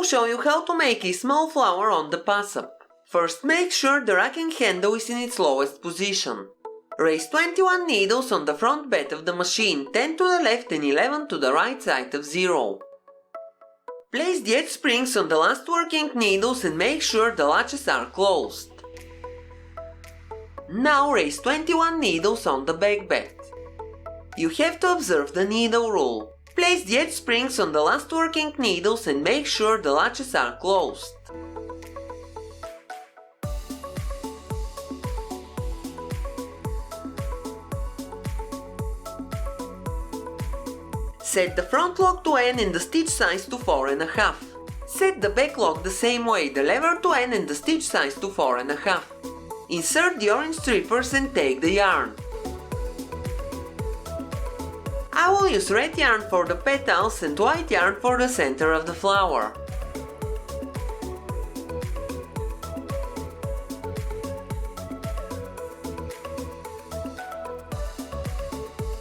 will show you how to make a small flower on the Passap. First, make sure the racking handle is in its lowest position. Raise 21 needles on the front bed of the machine, 10 to the left and 11 to the right side of 0. Place the edge springs on the last working needles and make sure the latches are closed. Now raise 21 needles on the back bed. You have to observe the needle rule. Place the edge springs on the last working needles and make sure the latches are closed. Set the front lock to N and the stitch size to 4.5. Set the back lock the same way, the lever to N and the stitch size to 4.5. Insert the orange strippers and take the yarn. I will use red yarn for the petals and white yarn for the center of the flower.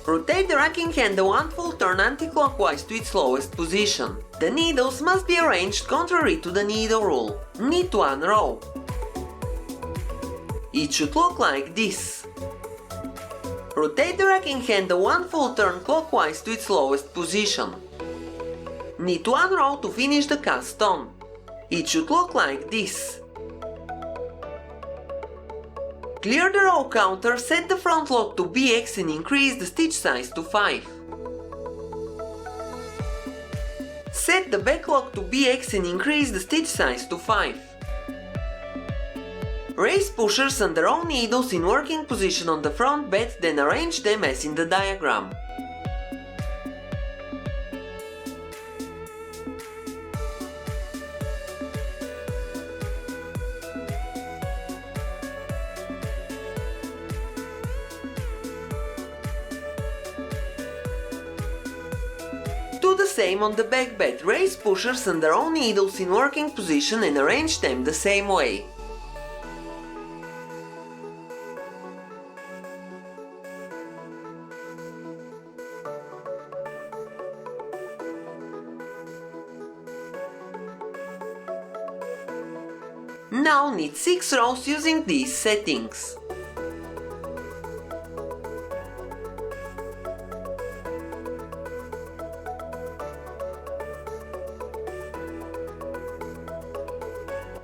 Rotate the racking handle 1 full turn anti-clockwise to its lowest position. The needles must be arranged contrary to the needle rule. Knit 1 row. It should look like this. Rotate the racking handle 1 full turn clockwise to its lowest position. Knit 1 row to finish the cast on. It should look like this. Clear the row counter, set the front lock to BX and increase the stitch size to 5. Set the back lock to BX and increase the stitch size to 5. Raise pushers on their own needles in working position on the front bed, then arrange them as in the diagram. Do the same on the back bed, raise pushers on their own needles in working position and arrange them the same way. Now knit 6 rows using these settings.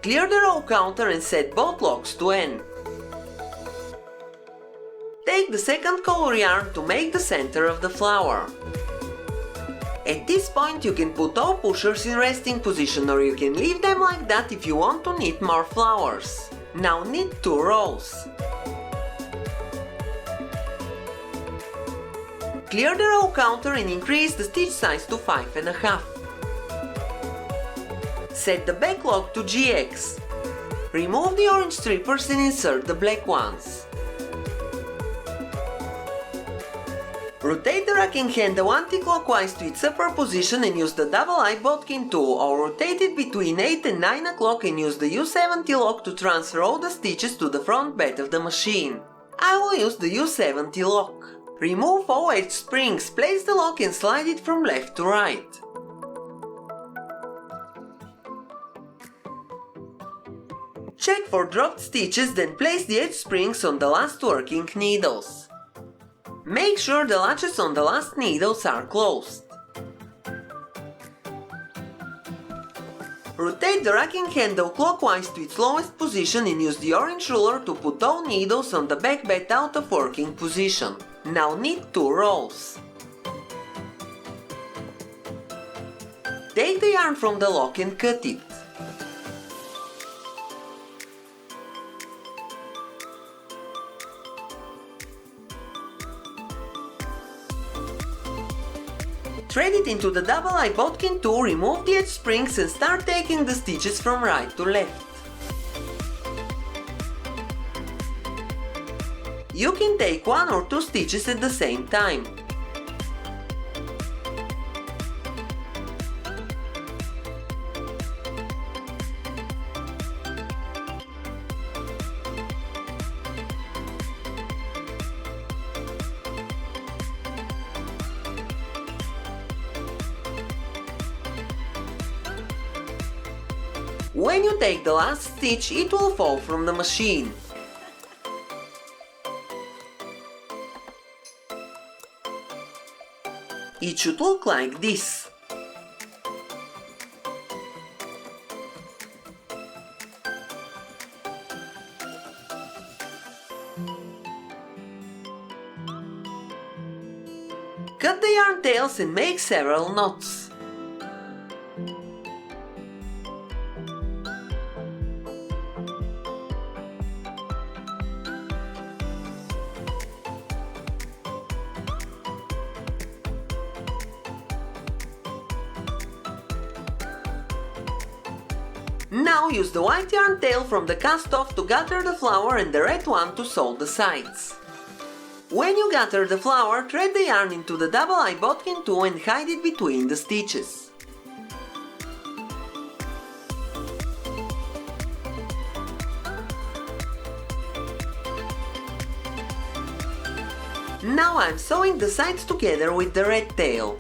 Clear the row counter and set both locks to N. Take the second color yarn to make the center of the flower. At this point you can put all pushers in resting position, or you can leave them like that if you want to knit more flowers. Now knit 2 rows. Clear the row counter and increase the stitch size to 5.5. Set the back lock to GX. Remove the orange strippers and insert the black ones. Rotate the racking handle anti-clockwise to its upper position and use the double-eye bodkin tool, or rotate it between 8 and 9 o'clock and use the U70 lock to transfer all the stitches to the front bed of the machine. I will use the U70 lock. Remove all edge springs, place the lock and slide it from left to right. Check for dropped stitches, then place the edge springs on the last working needles. Make sure the latches on the last needles are closed. Rotate the racking handle clockwise to its lowest position and use the orange ruler to put all needles on the back bed out of working position. Now knit 2 rows. Take the yarn from the lock and cut it. Thread it into the double-eye bodkin tool, remove the edge springs and start taking the stitches from right to left. You can take 1 or 2 stitches at the same time. When you take the last stitch, it will fall from the machine. It should look like this. Cut the yarn tails and make several knots. Now use the white yarn tail from the cast-off to gather the flower and the red one to sew the sides. When you gather the flower, thread the yarn into the double-eye bodkin tool and hide it between the stitches. Now I'm sewing the sides together with the red tail.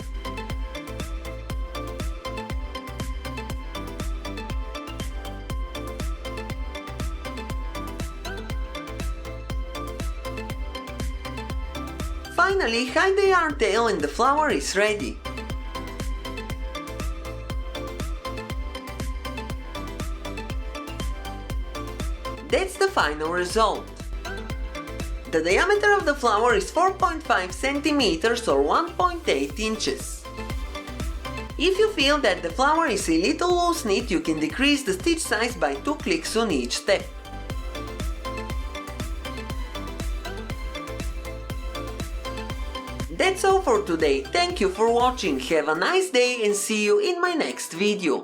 Finally, hide the yarn tail and the flower is ready. That's the final result. The diameter of the flower is 4.5 centimeters or 1.8 inches. If you feel that the flower is a little loose knit, you can decrease the stitch size by 2 clicks on each step. That's all for today. Thank you for watching. Have a nice day and see you in my next video.